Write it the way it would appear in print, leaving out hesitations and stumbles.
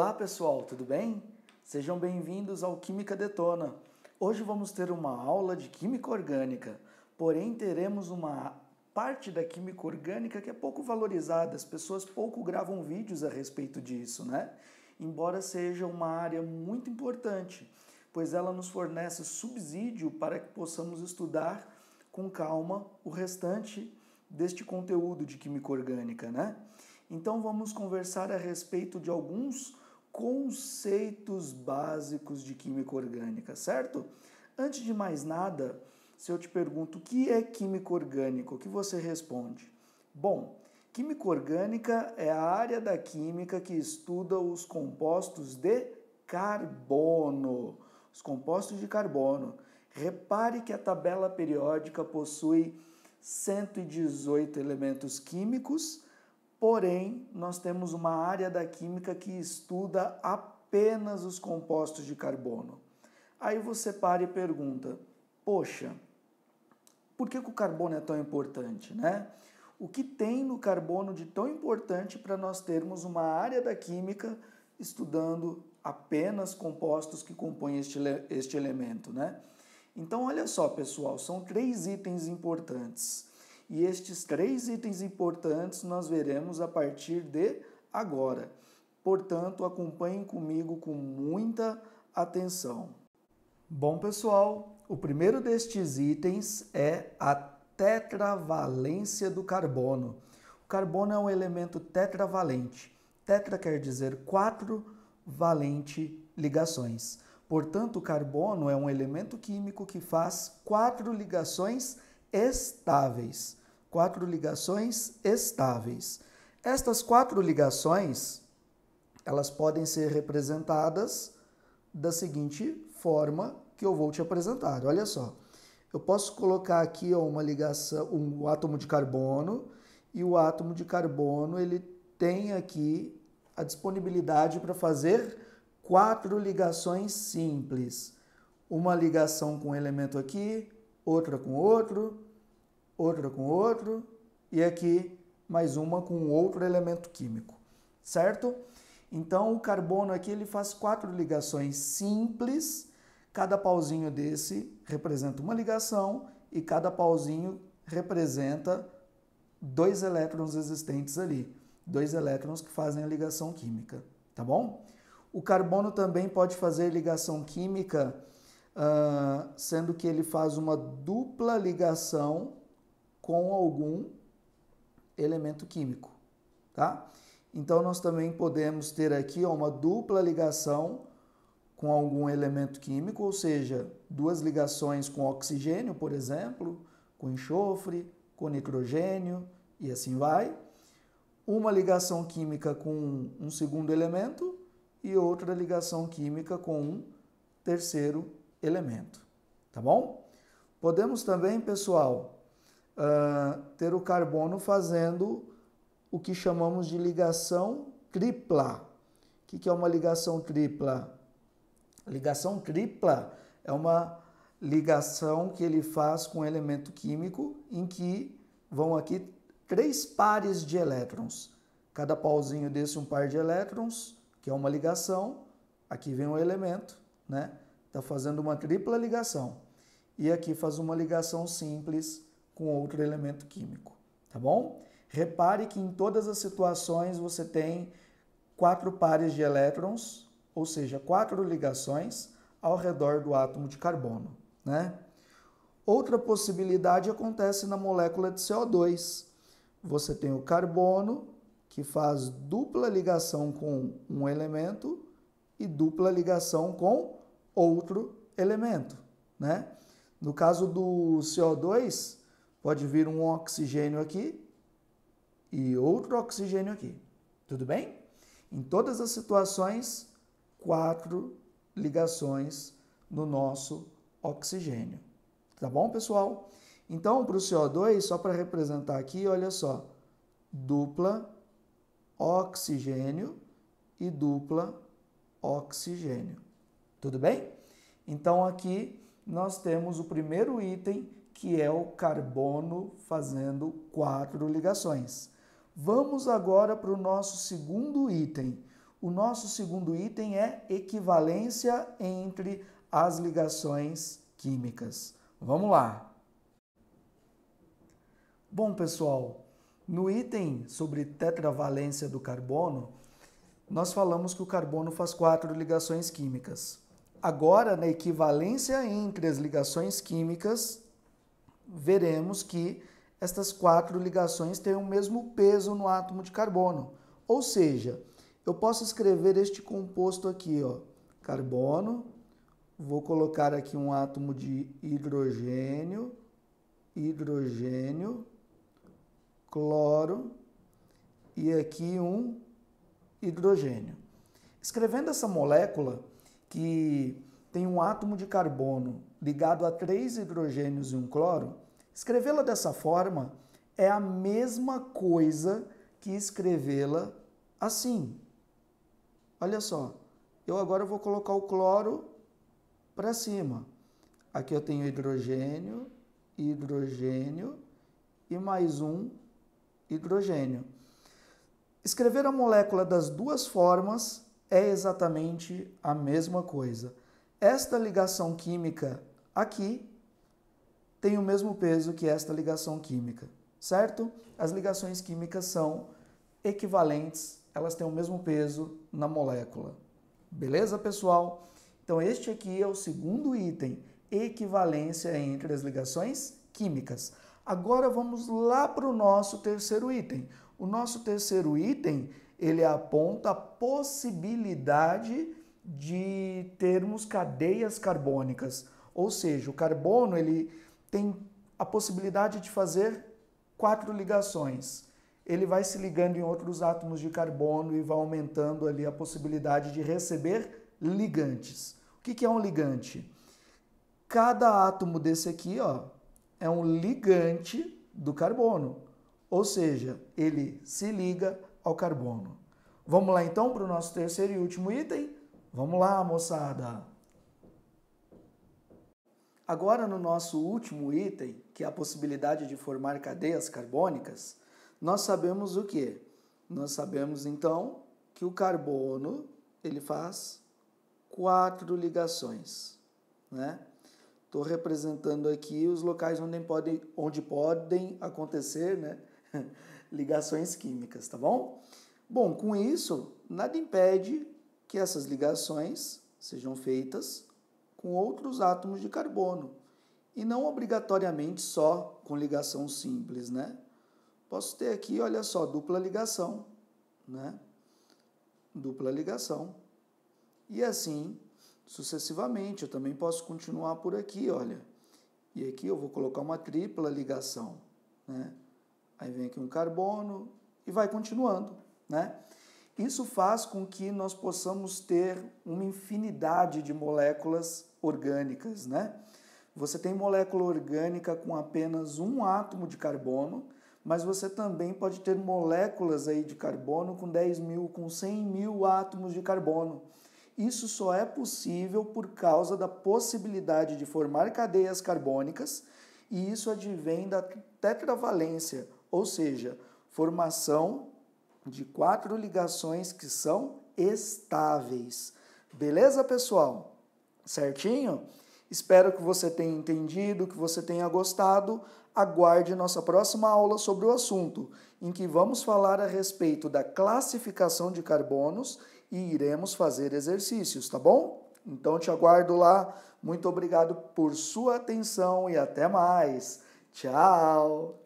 Olá pessoal, tudo bem? Sejam bem-vindos ao Química Detona. Hoje vamos ter uma aula de Química Orgânica, porém teremos uma parte da Química Orgânica que é pouco valorizada, as pessoas pouco gravam vídeos a respeito disso, né? Embora seja uma área muito importante, pois ela nos fornece subsídio para que possamos estudar com calma o restante deste conteúdo de Química Orgânica, né? Então vamos conversar a respeito de alguns conceitos básicos de química orgânica, certo? Antes de mais nada, se eu te pergunto o que é química orgânica, o que você responde? Bom, química orgânica é a área da química que estuda os compostos de carbono. Os compostos de carbono. Repare que a tabela periódica possui 118 elementos químicos, porém, nós temos uma área da química que estuda apenas os compostos de carbono. Aí você para e pergunta, poxa, por que o carbono é tão importante, né? O que tem no carbono de tão importante para nós termos uma área da química estudando apenas compostos que compõem este elemento, né? Então, olha só, pessoal, são 3 itens importantes. E estes 3 itens importantes nós veremos a partir de agora. Portanto, acompanhem comigo com muita atenção. Bom, pessoal, o primeiro destes itens é a tetravalência do carbono. O carbono é um elemento tetravalente. Tetra quer dizer 4, valente ligações. Portanto, o carbono é um elemento químico que faz 4 ligações estáveis. 4 ligações estáveis. Estas 4 ligações, elas podem ser representadas da seguinte forma que eu vou te apresentar. Olha só, eu posso colocar aqui uma ligação, um átomo de carbono, e o átomo de carbono ele tem aqui a disponibilidade para fazer 4 ligações simples. Uma ligação com um elemento aqui, outra com outro, outra com outro, e aqui mais uma com outro elemento químico, certo? Então o carbono aqui ele faz 4 ligações simples, cada pauzinho desse representa uma ligação e cada pauzinho representa 2 elétrons existentes ali, 2 elétrons que fazem a ligação química, tá bom? O carbono também pode fazer ligação química, sendo que ele faz uma dupla ligação com algum elemento químico, tá? Então, nós também podemos ter aqui uma dupla ligação com algum elemento químico, ou seja, 2 ligações com oxigênio, por exemplo, com enxofre, com nitrogênio e assim vai. Uma ligação química com um segundo elemento e outra ligação química com um terceiro elemento, tá bom? Podemos também, pessoal, ter o carbono fazendo o que chamamos de ligação tripla. O que é uma ligação tripla? Ligação tripla é uma ligação que ele faz com um elemento químico em que vão aqui 3 pares de elétrons. Cada pauzinho desse um par de elétrons, que é uma ligação. Aqui vem um elemento, né? Está fazendo uma tripla ligação. E aqui faz uma ligação simples com outro elemento químico, tá bom? Repare que em todas as situações você tem 4 pares de elétrons, ou seja, 4 ligações ao redor do átomo de carbono, né? Outra possibilidade acontece na molécula de CO2. Você tem o carbono, que faz dupla ligação com um elemento e dupla ligação com outro elemento, né? No caso do CO2, pode vir um oxigênio aqui e outro oxigênio aqui. Tudo bem? Em todas as situações, 4 ligações no nosso oxigênio. Tá bom, pessoal? Então, para o CO2, só para representar aqui, olha só. Dupla oxigênio e dupla oxigênio. Tudo bem? Então, aqui nós temos o primeiro item, que é o carbono fazendo 4 ligações. Vamos agora para o nosso segundo item. O nosso segundo item é equivalência entre as ligações químicas. Vamos lá! Bom, pessoal, no item sobre tetravalência do carbono, nós falamos que o carbono faz 4 ligações químicas. Agora, na equivalência entre as ligações químicas, veremos que estas 4 ligações têm o mesmo peso no átomo de carbono. Ou seja, eu posso escrever este composto aqui, ó, carbono, vou colocar aqui um átomo de hidrogênio, cloro e aqui um hidrogênio. Escrevendo essa molécula, que tem um átomo de carbono ligado a 3 hidrogênios e um cloro, escrevê-la dessa forma é a mesma coisa que escrevê-la assim. Olha só, eu agora vou colocar o cloro para cima. Aqui eu tenho hidrogênio e mais um hidrogênio. Escrever a molécula das duas formas é exatamente a mesma coisa. Esta ligação química aqui tem o mesmo peso que esta ligação química, certo? As ligações químicas são equivalentes, elas têm o mesmo peso na molécula. Beleza, pessoal? Então, este aqui é o segundo item, equivalência entre as ligações químicas. Agora vamos lá para o nosso terceiro item. O nosso terceiro item, ele aponta a possibilidade de termos cadeias carbônicas. Ou seja, o carbono ele tem a possibilidade de fazer 4 ligações. Ele vai se ligando em outros átomos de carbono e vai aumentando ali a possibilidade de receber ligantes. O que é um ligante? Cada átomo desse aqui, ó, é um ligante do carbono, ou seja, ele se liga ao carbono. Vamos lá então para o nosso terceiro e último item? Vamos lá, moçada! Agora no nosso último item, que é a possibilidade de formar cadeias carbônicas, nós sabemos o quê? Nós sabemos então que o carbono ele faz 4 ligações, né? Estou representando aqui os locais onde podem acontecer, né, ligações químicas, tá bom? Bom, com isso, nada impede que essas ligações sejam feitas com outros átomos de carbono e não obrigatoriamente só com ligação simples, né? Posso ter aqui, olha só, dupla ligação, né? Dupla ligação. E assim sucessivamente, eu também posso continuar por aqui, olha. E aqui eu vou colocar uma tripla ligação, né? Aí vem aqui um carbono e vai continuando, né? Isso faz com que nós possamos ter uma infinidade de moléculas orgânicas, né? Você tem molécula orgânica com apenas um átomo de carbono, mas você também pode ter moléculas aí de carbono com 10.000, com 100.000 átomos de carbono. Isso só é possível por causa da possibilidade de formar cadeias carbônicas e isso advém da tetravalência, ou seja, formação de 4 ligações que são estáveis. Beleza, pessoal? Certinho? Espero que você tenha entendido, que você tenha gostado. Aguarde nossa próxima aula sobre o assunto, em que vamos falar a respeito da classificação de carbonos e iremos fazer exercícios, tá bom? Então te aguardo lá. Muito obrigado por sua atenção e até mais. Tchau!